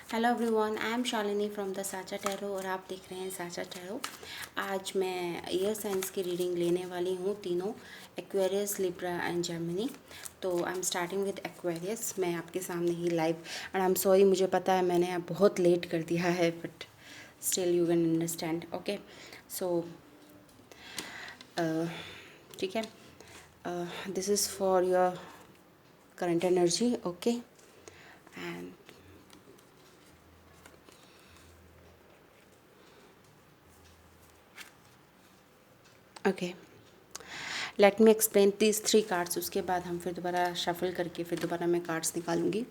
Hello everyone, I am Shalini from the साचा tarot और आप देख रहे हैं साचा टैरो। आज मैं ईयर साइंस की रीडिंग लेने वाली हूँ, तीनों एक्वेरियस, लिब्रा एंड जेमिनी। तो I am starting with Aquarius. मैं आपके सामने ही live, and I am sorry, मुझे पता है मैंने अब बहुत लेट कर दिया है, but still you can understand. Okay, so ठीक है, this is for your current energy. Okay, and okay, let me explain these three cards. उसके बाद हम फिर दोबारा शफल करके फिर दोबारा मैं कार्ड्स निकालूंगी।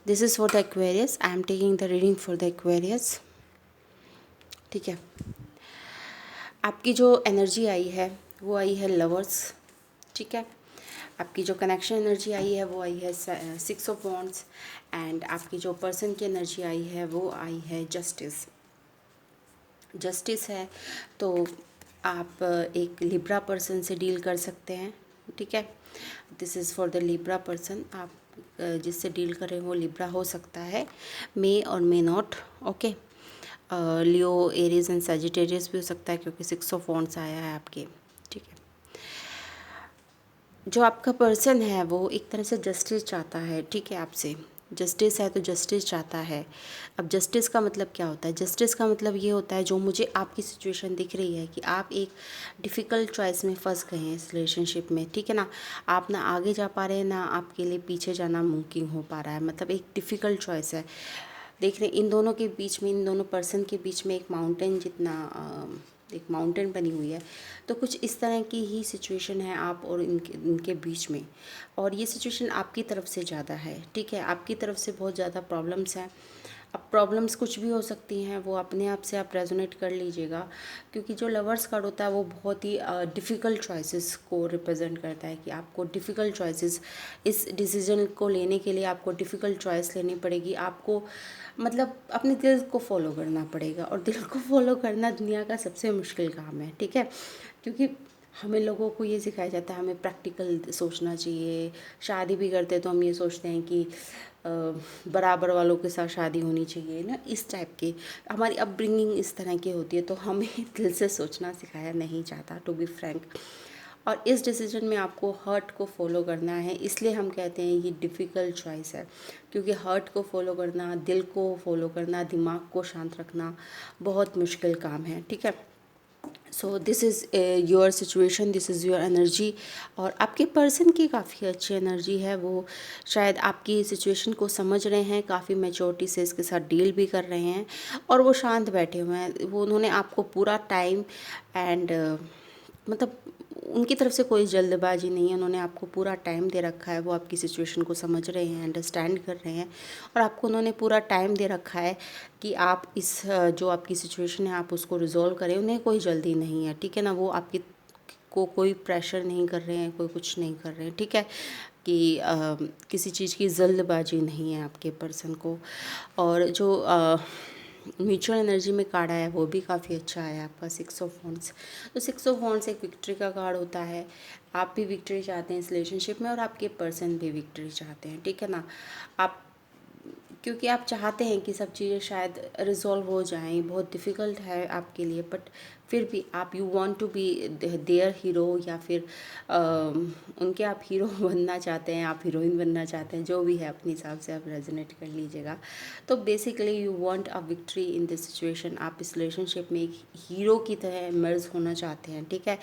This is for the Aquarius. I am taking the reading for the Aquarius. ठीक है, आपकी जो एनर्जी आई है वो आई है लवर्स। ठीक है, आपकी जो कनेक्शन एनर्जी आई है वो आई है 6 ऑफ वॉन्ड्स। एंड आपकी जो पर्सन की एनर्जी आई है वो आई है जस्टिस। जस्टिस है तो आप एक लिब्रा पर्सन से डील कर सकते हैं। ठीक है, this is for the Libra person. आप जिससे डील कर रहे हो लिब्रा हो सकता है, मे और may not. Okay, Leo, Aries and Sagittarius भी हो सकता है क्योंकि 6 ऑफ वॉन्ड्स आया है आपके। ठीक है, जो आपका पर्सन है वो एक तरह से जस्टिस चाहता है। ठीक है, आपसे जस्टिस है तो जस्टिस चाहता है। अब जस्टिस का मतलब क्या होता है? जस्टिस का मतलब ये होता है, जो मुझे आपकी सिचुएशन दिख रही है कि आप एक डिफ़िकल्ट चॉइस में फंस गए हैं इस रिलेशनशिप में। ठीक है ना, आप ना आगे जा पा रहे हैं, ना आपके लिए पीछे जाना मुमकिन हो पा रहा है। मतलब एक डिफ़िकल्ट चॉइस है। देख रहे इन दोनों के बीच में, इन दोनों पर्सन के बीच में एक माउंटेन जितना एक माउंटेन बनी हुई है। तो कुछ इस तरह की ही सिचुएशन है आप और इनके बीच में, और ये सिचुएशन आपकी तरफ से ज़्यादा है। ठीक है, आपकी तरफ से बहुत ज़्यादा प्रॉब्लम्स हैं। अब प्रॉब्लम्स कुछ भी हो सकती हैं, वो अपने आप से आप रेजोनेट कर लीजिएगा, क्योंकि जो लवर्स कार्ड होता है वो बहुत ही डिफ़िकल्ट चॉइसेस को रिप्रेजेंट करता है कि आपको डिफ़िकल्ट चॉइसेस, इस डिसीजन को लेने के लिए आपको डिफ़िकल्ट चॉइस लेनी पड़ेगी। आपको मतलब अपने दिल को फॉलो करना पड़ेगा, और दिल को फॉलो करना दुनिया का सबसे मुश्किल काम है। ठीक है, क्योंकि हमें लोगों को ये सिखाया जाता है, हमें प्रैक्टिकल सोचना चाहिए। शादी भी करते तो हम ये सोचते हैं कि बराबर वालों के साथ शादी होनी चाहिए ना, इस टाइप की हमारी अपब्रिंगिंग इस तरह की होती है। तो हमें दिल से सोचना सिखाया नहीं जाता, टू बी फ्रैंक। और इस डिसीजन में आपको हर्ट को फॉलो करना है, इसलिए हम कहते हैं ये डिफ़िकल्ट चॉइस है, क्योंकि हर्ट को फॉलो करना, दिल को फॉलो करना, दिमाग को शांत रखना बहुत मुश्किल काम है। ठीक है, so this is your situation, this is your energy. और आपके पर्सन की काफ़ी अच्छी एनर्जी है, वो शायद आपकी सिचुएशन को समझ रहे हैं, काफ़ी मैच्योरिटी से इसके साथ डील भी कर रहे हैं, और वो शांत बैठे हुए हैं। वो उन्होंने आपको पूरा टाइम एंड मतलब उनकी तरफ से कोई जल्दबाजी नहीं है, उन्होंने आपको पूरा टाइम दे रखा है। वो आपकी सिचुएशन को समझ रहे हैं, अंडरस्टैंड कर रहे हैं, और आपको उन्होंने पूरा टाइम दे रखा है कि आप इस जो आपकी सिचुएशन है आप उसको रिजॉल्व करें। उन्हें कोई जल्दी नहीं है। ठीक है ना, वो आपकी को कोई प्रेशर नहीं कर रहे हैं, कोई कुछ नहीं कर रहे हैं। ठीक है, कि किसी चीज़ की जल्दबाजी नहीं है आपके पर्सन को। और जो म्यूचुअल एनर्जी में कार्ड आया है वो भी काफ़ी अच्छा है आपका 6 ऑफ वॉन्ड्स। तो 6 ऑफ वॉन्ड्स एक विक्ट्री का कार्ड होता है। आप भी विक्ट्री चाहते हैं इस रिलेशनशिप में, और आपके पर्सन भी विक्ट्री चाहते हैं। ठीक है ना, आप क्योंकि आप चाहते हैं कि सब चीज़ें शायद रिजॉल्व हो जाएं। बहुत डिफ़िकल्ट है आपके लिए, बट फिर भी आप you want to be their hero, या फिर उनके आप हीरो बनना चाहते हैं, आप हीरोइन बनना चाहते हैं, जो भी है अपने हिसाब से आप रेजोनेट कर लीजिएगा। तो basically you want a victory in this situation. आप इस रिलेशनशिप में एक हीरो की तरह इमर्ज होना चाहते हैं। ठीक है,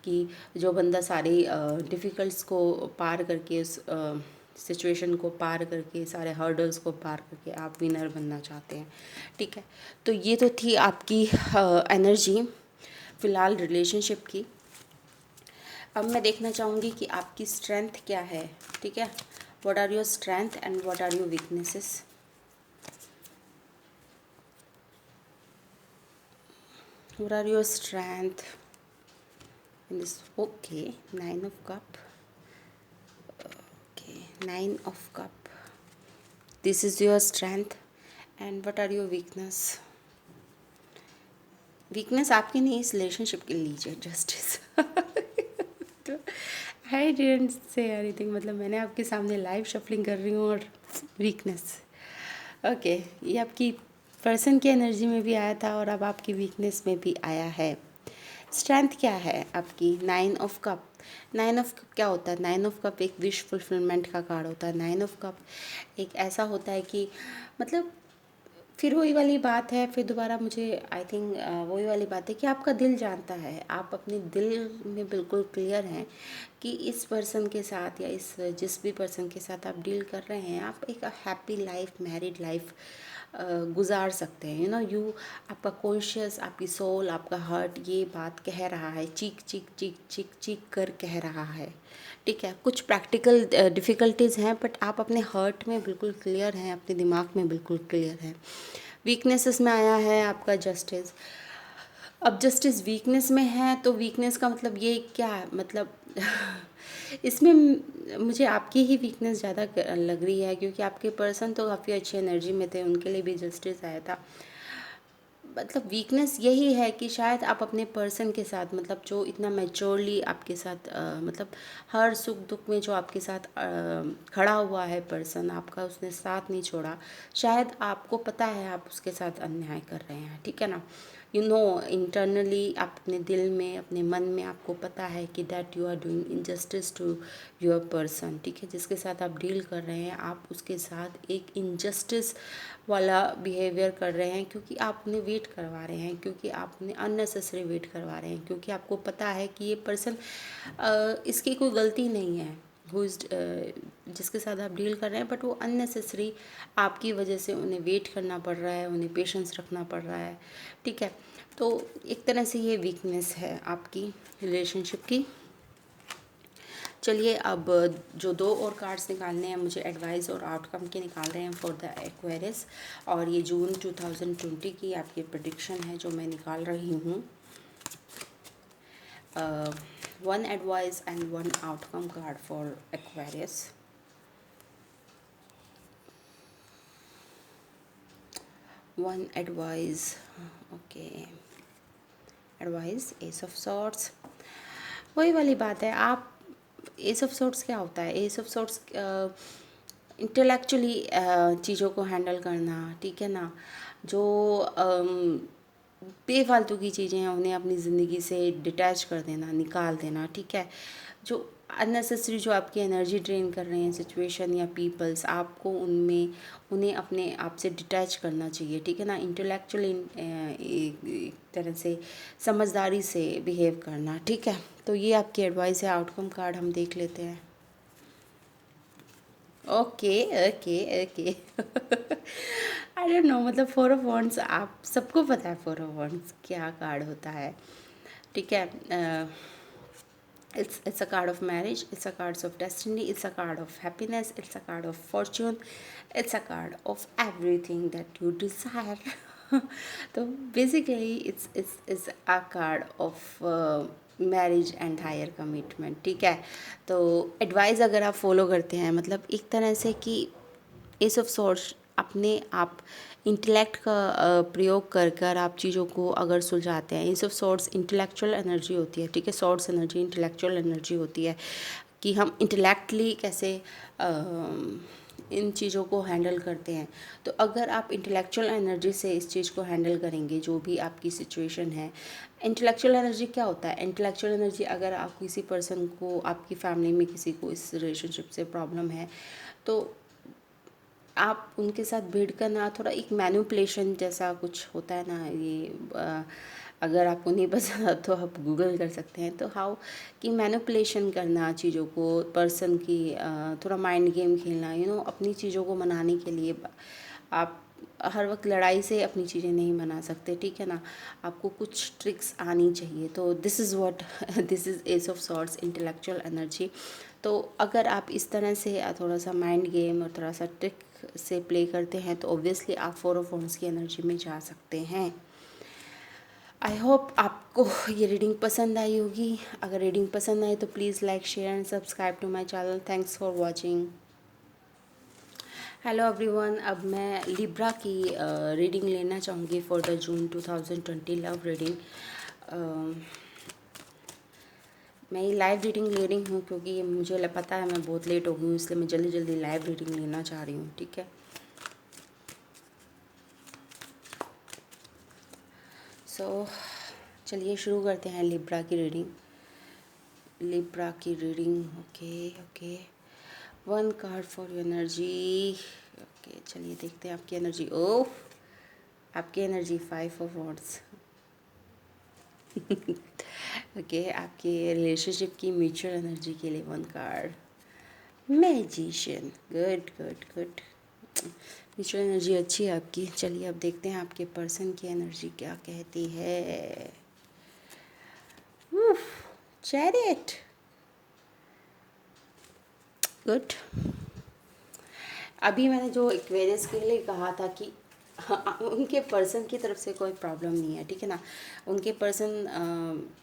कि जो बंदा सारी डिफ़िकल्ट्स को पार करके, उस सिचुएशन को पार करके, सारे हर्डल्स को पार करके आप विनर बनना चाहते हैं। ठीक है, तो ये तो थी आपकी एनर्जी फ़िलहाल रिलेशनशिप की। अब मैं देखना चाहूँगी कि आपकी स्ट्रेंथ क्या है। ठीक है, what are your strength and what are your weaknesses. What are your strength in this. Okay, 9 of cup। Okay, 9 of cup, this is your strength. And what are your weakness. Weakness आपकी नहीं, इस relationship के लीजिए justice. तो I didn't say anything, मतलब मैंने आपके सामने लाइव शफलिंग कर रही हूँ और वीकनेस। ओके, ये आपकी पर्सन की एनर्जी में भी आया था और अब आपकी वीकनेस में भी आया है। स्ट्रेंथ क्या है आपकी? 9 ऑफ कप। 9 ऑफ कप क्या होता है? 9 ऑफ कप एक विश फुलफिलमेंट का कार्ड होता है। 9 ऑफ कप एक ऐसा होता है कि मतलब फिर वही वाली बात है, फिर दोबारा मुझे आई थिंक वही वाली बात है कि आपका दिल जानता है, आप अपने दिल में बिल्कुल क्लियर हैं कि इस पर्सन के साथ या इस जिस भी पर्सन के साथ आप डील कर रहे हैं, आप एक हैप्पी लाइफ, मैरिड लाइफ गुजार सकते हैं। यू आपका कॉन्शियस, आपकी सोल, आपका हार्ट ये बात कह रहा है, चीख चीख चीख चीख चीख कर कह रहा है। ठीक है, कुछ प्रैक्टिकल डिफ़िकल्टीज़ हैं बट आप अपने हार्ट में बिल्कुल क्लियर हैं, अपने दिमाग में बिल्कुल क्लियर हैं। वीकनेसेस में आया है आपका जस्टिस। अब जस्टिस वीकनेस में है तो वीकनेस का मतलब ये क्या है, मतलब इसमें मुझे आपकी ही वीकनेस ज़्यादा लग रही है, क्योंकि आपके पर्सन तो काफ़ी अच्छी एनर्जी में थे, उनके लिए भी जस्टिस आया था। मतलब वीकनेस यही है कि शायद आप अपने पर्सन के साथ, मतलब जो इतना मैच्योरली आपके साथ मतलब हर सुख दुख में जो आपके साथ खड़ा हुआ है पर्सन आपका, उसने साथ नहीं छोड़ा, शायद आपको पता है आप उसके साथ अन्याय कर रहे हैं। ठीक है ना, इंटरनली आप अपने दिल में, अपने मन में आपको पता है कि that you are doing injustice to your person. ठीक है, जिसके साथ आप डील कर रहे हैं, आप उसके साथ एक इनजस्टिस वाला बिहेवियर कर रहे हैं, क्योंकि आप उन्हें वेट करवा रहे हैं, क्योंकि आप उन्हें अननेसेसरी वेट करवा रहे हैं, क्योंकि आपको पता है कि ये पर्सन इसकी कोई गलती नहीं है, हु इज़ जिसके साथ आप डील कर रहे हैं, बट वो अननेसेसरी आपकी वजह से उन्हें वेट करना पड़ रहा है, उन्हें पेशेंस रखना पड़ रहा है। ठीक है, तो एक तरह से ये वीकनेस है आपकी रिलेशनशिप की। चलिए, अब जो 2 और कार्ड्स निकालने हैं मुझे, एडवाइस और आउटकम के निकाल रहे हैं फॉर द एक्वेरियस, और ये जून 2020 की आपकी प्रेडिक्शन है जो मैं निकाल रही हूँ। 1 advice and 1 outcome card for Aquarius. 1 advice, okay, advice ace of swords. वही वाली बात है, आप एस ऑफ सॉर्ट्स क्या होता है? एस ऑफ सॉर्ट्स इंटेलेक्चुअली चीज़ों को हैंडल करना। ठीक है ना, जो बेफालतू की चीज़ें हैं उन्हें अपनी ज़िंदगी से डिटैच कर देना, निकाल देना। ठीक है, जो अननेसेसरी जो आपकी एनर्जी ड्रेन कर रहे हैं सिचुएशन या पीपल्स, आपको उन्हें अपने आप से डिटैच करना चाहिए। ठीक है ना, इंटेलेक्चुअली एक तरह से समझदारी से बिहेव करना। ठीक है, तो ये आपकी एडवाइस है। आउटकम कार्ड हम देख लेते हैं। Okay okay okay I don't know, मतलब 4 ऑफ वॉन्ड्स आप सबको पता है 4 ऑफ वॉन्ड्स क्या कार्ड होता है। ठीक है, it's a card of marriage, it's a card of destiny, it's a card of happiness, it's a card of fortune, it's a card of everything that you desire तो basically it's a card of marriage and higher commitment. ठीक है, तो advice अगर आप follow करते हैं, मतलब एक तरह से कि एस ऑफ सॉर्ट्स अपने आप इंटेलेक्ट का प्रयोग कर कर आप चीज़ों को अगर सुलझाते हैं। Ace of swords intellectual energy होती है। ठीक है, सॉर्ट्स एनर्जी इंटेलेक्चुअल एनर्जी होती है कि हम इंटेलेक्टली कैसे इन चीज़ों को हैंडल करते हैं। तो अगर आप इंटेलेक्चुअल एनर्जी से इस चीज़ को हैंडल करेंगे, जो भी आपकी सिचुएशन है। इंटेलेक्चुअल एनर्जी क्या होता है? इंटेलेक्चुअल एनर्जी, अगर आप किसी पर्सन को, आपकी फैमिली में किसी को इस रिलेशनशिप से प्रॉब्लम है, तो आप उनके साथ भिड़ कर ना, थोड़ा एक मैनिपुलेशन जैसा कुछ होता है ना, ये अगर आपको नहीं पसंद तो आप गूगल कर सकते हैं। तो हाउ कि मैनिपुलेशन करना चीज़ों को, पर्सन की थोड़ा माइंड गेम खेलना, अपनी चीज़ों को मनाने के लिए आप हर वक्त लड़ाई से अपनी चीज़ें नहीं मना सकते। ठीक है ना, आपको कुछ ट्रिक्स आनी चाहिए। तो this is what this is ace of swords, intellectual energy. तो अगर आप इस तरह से थोड़ा सा माइंड गेम और थोड़ा सा ट्रिक से प्ले करते हैं, तो ऑब्वियसली आप 4 ऑफ वॉन्ड्स की एनर्जी में जा सकते हैं। आई होप आपको ये रीडिंग पसंद आई होगी। अगर रीडिंग पसंद आई तो please like, share and subscribe to my channel. Thanks for watching. Hello everyone, अब मैं लिब्रा की रीडिंग लेना चाहूँगी for the June 2020 love reading. मैं ये लाइव रीडिंग ले रही हूँ क्योंकि मुझे पता है मैं बहुत लेट हो गई हूँ, इसलिए मैं जल्दी जल्दी लाइव रीडिंग लेना चाह रही हूँ, ठीक है। सो चलिए शुरू करते हैं लिब्रा की रीडिंग। लिब्रा की reading, okay okay. 1 card for your energy. Okay चलिए देखते हैं आपकी एनर्जी। ओह, आपकी एनर्जी 5 ऑफ वॉन्ड्स। ओके, आपके रिलेशनशिप की म्यूचुअल एनर्जी के लिए 1 card. Magician, good good good. Mutual energy अच्छी है आपकी। चलिए अब देखते हैं आपके पर्सन की एनर्जी क्या कहती है। Chariot, good. अभी मैंने जो एक्वेरियस के लिए कहा था कि हाँ, उनके पर्सन की तरफ से कोई प्रॉब्लम नहीं है, ठीक है ना। उनके पर्सन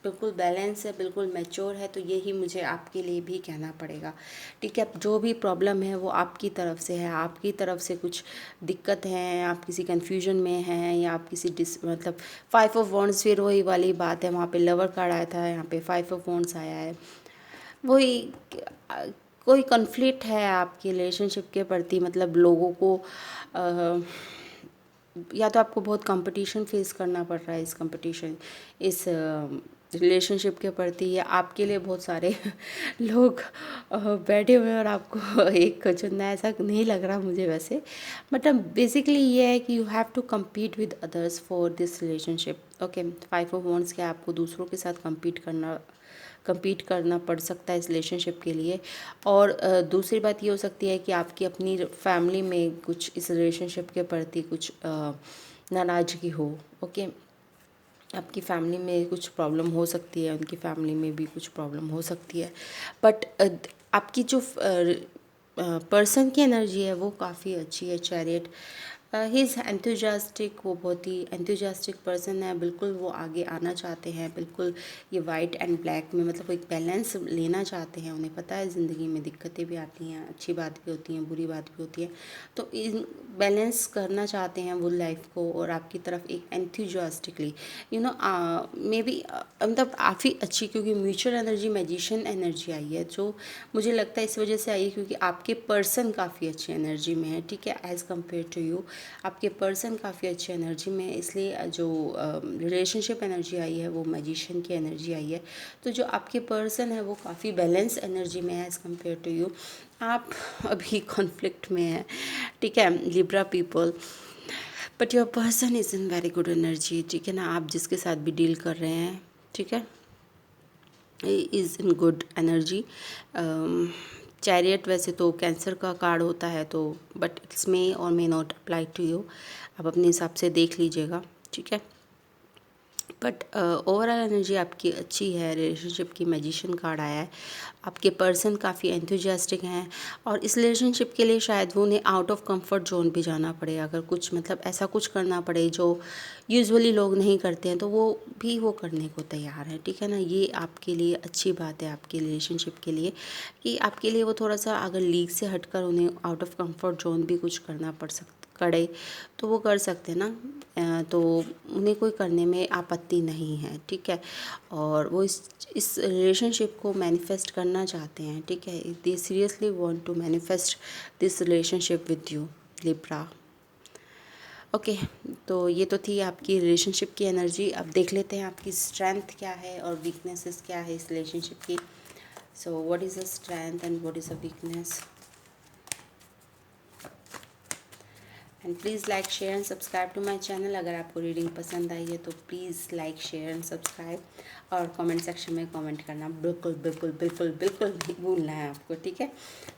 बिल्कुल बैलेंस है, बिल्कुल मैच्योर है, तो यही मुझे आपके लिए भी कहना पड़ेगा, ठीक है। जो भी प्रॉब्लम है वो आपकी तरफ से है, आपकी तरफ से कुछ दिक्कत है, आप किसी कन्फ्यूजन में हैं या आप किसी मतलब 5 ऑफ वॉन्ड्स, फिर वही वाली बात है, वहाँ पे लवर कार्ड आया था, यहाँ पे 5 ऑफ वॉन्ड्स आया है। वही कोई कॉन्फ्लिक्ट है आपकी रिलेशनशिप के प्रति, मतलब लोगों को या तो आपको बहुत कंपटीशन फेस करना पड़ रहा है, इस कंपटीशन इस रिलेशनशिप के प्रति, या आपके लिए बहुत सारे लोग बैठे हुए हैं और आपको एक चुनना है, ऐसा नहीं लग रहा मुझे वैसे। मतलब बेसिकली ये है कि you have to compete with others for this relationship, okay. 5 of wands के आपको दूसरों के साथ compete करना पड़ सकता है इस रिलेशनशिप के लिए। और दूसरी बात ये हो सकती है कि आपकी अपनी फैमिली में कुछ इस रिलेशनशिप के प्रति कुछ नाराज़गी हो, ओके। आपकी फैमिली में कुछ प्रॉब्लम हो सकती है, उनकी फैमिली में भी कुछ प्रॉब्लम हो सकती है, बट आपकी जो पर्सन की एनर्जी है वो काफ़ी अच्छी है। चैरियट, ही इज़ एंथुजियास्टिक, वो बहुत ही एंथुजियास्टिक पर्सन है, बिल्कुल वो आगे आना चाहते हैं, बिल्कुल ये वाइट एंड ब्लैक में, मतलब एक बैलेंस लेना चाहते हैं। उन्हें पता है ज़िंदगी में दिक्कतें भी आती हैं, अच्छी बात भी होती हैं, बुरी बात भी होती है, तो इन बैलेंस करना चाहते हैं वो लाइफ को, और आपकी तरफ एक एंथुजियास्टिकली मे बी मतलब काफ़ी अच्छी, क्योंकि म्यूचुअल एनर्जी मैजिशियन एनर्जी आई है, जो मुझे लगता है इस वजह से आई है क्योंकि आपके पर्सन काफ़ी अच्छी एनर्जी में है, ठीक है। एज़ कम्पेयर टू यू आपके पर्सन काफ़ी अच्छी एनर्जी में है, इसलिए जो रिलेशनशिप एनर्जी आई है वो मैजिशियन की एनर्जी आई है। तो जो आपके पर्सन है वो काफ़ी बैलेंस एनर्जी में है एज़ कम्पेयर टू यू। आप अभी कॉन्फ्लिक्ट में हैं, ठीक है Libra people, but your person is in very good energy, ठीक है ना। आप जिसके साथ भी डील कर रहे हैं, ठीक है, is in good energy. Chariot वैसे तो कैंसर का कार्ड होता है, तो बट इट्स मे और may not apply to you, आप अपने हिसाब से देख लीजिएगा, ठीक है। बट ओवरऑल एनर्जी आपकी अच्छी है। रिलेशनशिप की मैजिशियन कार्ड आया है, आपके पर्सन काफ़ी एंथुजियास्टिक हैं, और इस रिलेशनशिप के लिए शायद वो उन्हें आउट ऑफ कंफर्ट जोन भी जाना पड़े, अगर कुछ मतलब ऐसा कुछ करना पड़े जो यूजुअली लोग नहीं करते हैं, तो वो करने को तैयार है, ठीक है ना। ये आपके लिए अच्छी बात है, आपके रिलेशनशिप के लिए, कि आपके लिए वो थोड़ा सा अगर लीग से हटकर उन्हें आउट ऑफ कंफर्ट जोन भी कुछ करना पड़ सकता करे तो वो कर सकते हैं ना, तो उन्हें कोई करने में आपत्ति नहीं है, ठीक है। और वो इस रिलेशनशिप को मैनिफेस्ट करना चाहते हैं, ठीक है। They seriously want to manifest this relationship with you Libra, okay. तो ये तो थी आपकी रिलेशनशिप की एनर्जी। अब देख लेते हैं आपकी स्ट्रेंथ क्या है और वीकनेसेस क्या है इस रिलेशनशिप की। So what is a strength and what is a weakness, and please like share and subscribe to my channel. अगर आपको रीडिंग पसंद आई है तो please like share and subscribe, और कमेंट सेक्शन में कमेंट करना बिल्कुल बिल्कुल बिल्कुल बिल्कुल नहीं भूलना है आपको, ठीक है,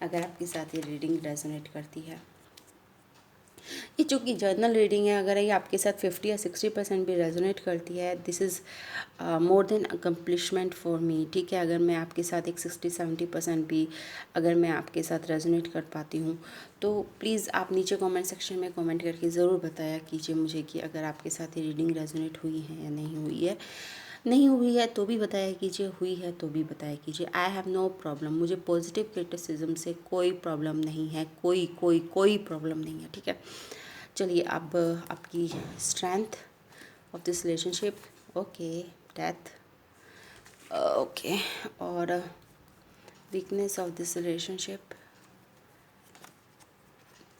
अगर आपके साथ ये रीडिंग रेजोनेट करती है। ये चूँकि जर्नल रीडिंग है, अगर ये आपके साथ 50 या 60% भी रेजोनेट करती है, this is more than accomplishment for me, ठीक है। अगर मैं आपके साथ एक 60-70% भी अगर मैं आपके साथ रेजोनेट कर पाती हूँ, तो प्लीज़ आप नीचे कमेंट सेक्शन में कमेंट करके ज़रूर बताया कीजिए मुझे कि अगर आपके साथ ये रीडिंग रेजोनेट हुई है या नहीं हुई है। नहीं हुई है तो भी बताया कीजिए, हुई है तो भी बताया कीजिए। आई हैव नो प्रॉब्लम, मुझे पॉजिटिव क्रिटिसिज्म से कोई प्रॉब्लम नहीं है, कोई प्रॉब्लम नहीं है, ठीक है। चलिए अब आपकी strength of this relationship, okay. Death, okay, और weakness of this relationship,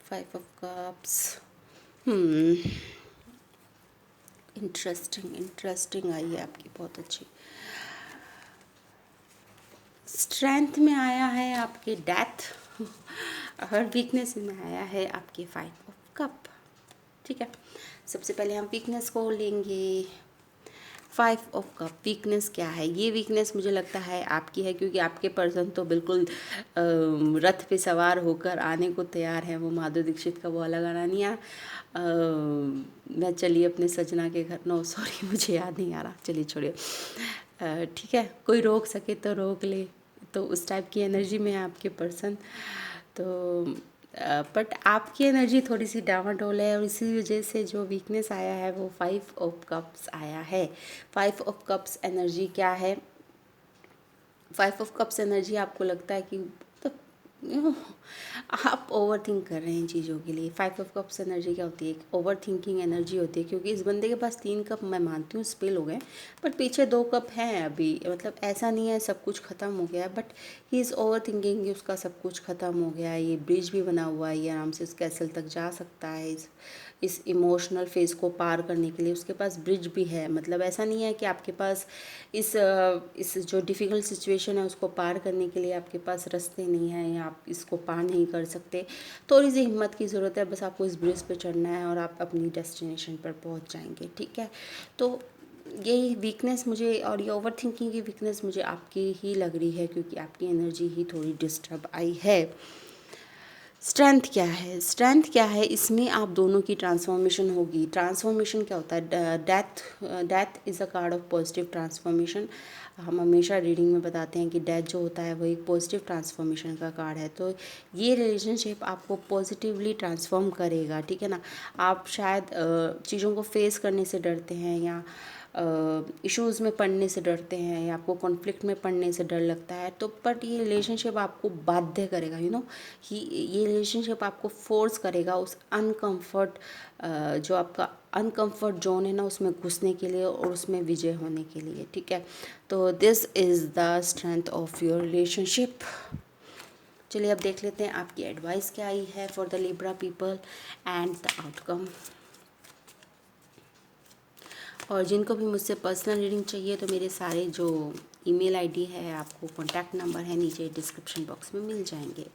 5 of Cups। Interesting interesting आई है आपकी, बहुत अच्छी। स्ट्रेंथ में आया है आपके डेथ और वीकनेस में आया है आपके 5 of Cup। ठीक है, सबसे पहले हम वीकनेस को लेंगे। 5 of Cup वीकनेस क्या है? ये वीकनेस मुझे लगता है आपकी है, क्योंकि आपके पर्सन तो बिल्कुल रथ पे सवार होकर आने को तैयार है। वो माधुरी दीक्षित का वो वाला गाना नहीं है, मैं चलिए अपने सजना के घर, नो सॉरी मुझे याद नहीं आ रहा, चलिए छोड़िए। ठीक है, कोई रोक सके तो रोक ले, तो उस टाइप की एनर्जी में है आपके पर्सन। तो बट आपकी एनर्जी थोड़ी सी डामाडोल है, और इसी वजह से जो वीकनेस आया है वो 5 of Cups आया है। 5 of Cups एनर्जी क्या है? 5 of Cups एनर्जी आपको लगता है कि मतलब आप ओवर थिंक कर रहे हैं चीज़ों के लिए। 5 of Cups एनर्जी क्या होती है? एक ओवर थिंकिंग एनर्जी होती है, क्योंकि इस बंदे के पास 3 कप मैं मानती हूँ स्पिल हो गए, बट पीछे 2 कप हैं अभी। मतलब ऐसा नहीं है सब कुछ ख़त्म हो गया है, but he is over thinking कि उसका सब कुछ ख़त्म हो गया है। ये ब्रिज भी बना हुआ है, ये आराम से उस कैसल तक जा सकता है। इस इमोशनल फेज़ को पार करने के लिए उसके पास ब्रिज भी है। मतलब ऐसा नहीं है कि आपके पास इस जो डिफ़िकल्ट सिचुएशन है उसको पार करने के लिए आपके पास रास्ते नहीं हैं, या आप इसको पार नहीं कर सकते। थोड़ी सी हिम्मत की ज़रूरत है, बस आपको इस ब्रिज पे चढ़ना है और आप अपनी डेस्टिनेशन पर पहुंच जाएंगे। ठीक है, तो यही वीकनेस मुझे, और ये ओवर थिंकिंग की वीकनेस मुझे आपकी ही लग रही है, क्योंकि आपकी एनर्जी ही थोड़ी डिस्टर्ब आई है। स्ट्रेंथ क्या है? स्ट्रेंथ क्या है? इसमें आप दोनों की ट्रांसफॉर्मेशन होगी। ट्रांसफॉर्मेशन क्या होता है? Death is a card of positive transformation. हम हमेशा रीडिंग में बताते हैं कि डेथ जो होता है वो एक पॉजिटिव ट्रांसफॉर्मेशन का कार्ड है। तो ये रिलेशनशिप आपको पॉजिटिवली ट्रांसफॉर्म करेगा। ठीक है ना? आप शायद चीज़ों को फेस करने से डरते हैं, या इश्यूज़ में पड़ने से डरते हैं, या आपको कॉन्फ्लिक्ट में पड़ने से डर लगता है, तो बट ये रिलेशनशिप आपको बाध्य करेगा, ये रिलेशनशिप आपको फोर्स करेगा उस अनकम्फर्ट, जो आपका अनकम्फर्ट जोन है ना, उसमें घुसने के लिए और उसमें विजय होने के लिए। ठीक है, तो this is the strength of your relationship. चलिए अब देख लेते हैं आपकी एडवाइस क्या आई है for the Libra people and the outcome. और जिनको भी मुझसे पर्सनल रीडिंग चाहिए तो मेरे सारे जो ईमेल आईडी है, आपको कॉन्टैक्ट नंबर है नीचे डिस्क्रिप्शन बॉक्स में मिल जाएंगे।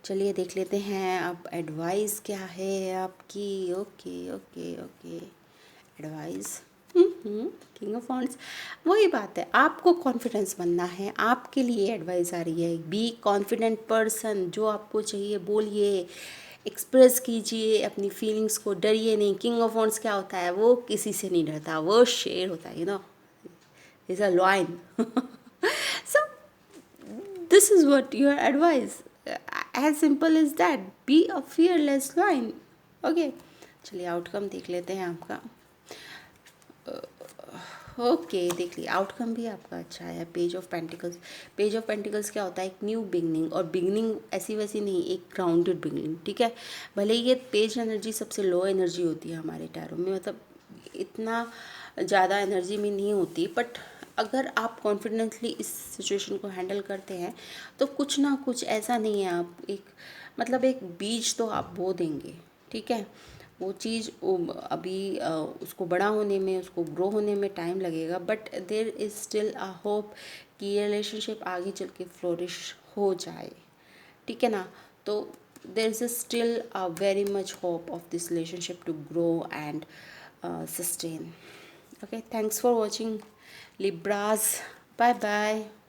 चलिए देख लेते हैं अब एडवाइस क्या है आपकी। Okay okay okay, advice king of wands. वही बात है, आपको कॉन्फिडेंस बनना है, आपके लिए एडवाइस आ रही है। बी कॉन्फिडेंट पर्सन, जो आपको चाहिए बोलिए, एक्सप्रेस कीजिए अपनी फीलिंग्स को, डरिए नहीं। किंग ऑफ वॉन्ड्स क्या होता है? वो किसी से नहीं डरता, वो शेर होता है, is a lion. So this is what your advice, as simple as that, be a fearless lion। Okay, चलिए आउटकम देख लेते हैं आपका। ओके, देख लिया आउटकम भी आपका अच्छा है। Page of pentacles. Page of pentacles क्या होता है? एक न्यू बिगनिंग, और बिगनिंग ऐसी वैसी नहीं, एक ग्राउंडेड बिगनिंग। ठीक है, भले ही ये पेज एनर्जी सबसे लो एनर्जी होती है हमारे टैरो में, मतलब इतना ज़्यादा एनर्जी में नहीं होती, बट अगर आप कॉन्फिडेंटली इस सिचुएशन को हैंडल करते हैं तो कुछ ना कुछ ऐसा नहीं है, आप एक मतलब एक बीज तो आप बो देंगे। ठीक है, वो चीज़ अभी उसको बड़ा होने में, उसको ग्रो होने में टाइम लगेगा, but there is still a hope कि ये रिलेशनशिप आगे चल के फ्लोरिश हो जाए। ठीक है ना? तो there is still a very much hope of this relationship to grow and sustain. Okay, thanks for watching Libras. Bye bye.